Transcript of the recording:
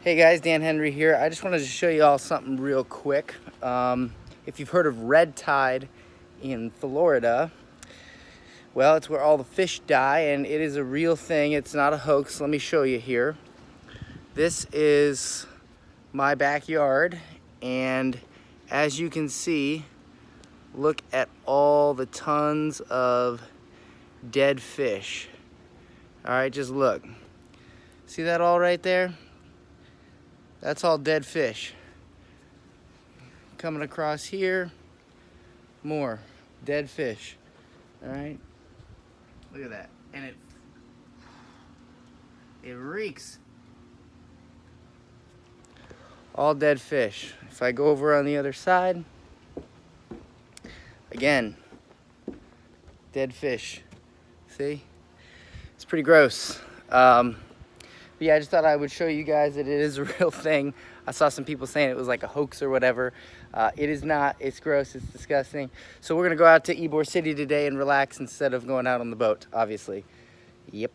Hey guys, Dan Henry here. I just wanted to show you all something real quick. If you've heard of red tide in Florida, well, it's where all the fish die, and it is a real thing. It's not a hoax. Let me show you here. This is my backyard, and as you can see, look at all the tons of dead fish. All right, just look. See that all right there? That's all dead fish. Coming across here, more dead fish. All right, look at that, and it reeks. All dead fish. If I go over on the other side, again, dead fish. See, it's pretty gross. But yeah, I just thought I would show you guys that it is a real thing. I saw some people saying it was like a hoax or whatever. It is not. It's gross. It's disgusting. So we're going to go out to Ybor City today and relax instead of going out on the boat, obviously. Yep.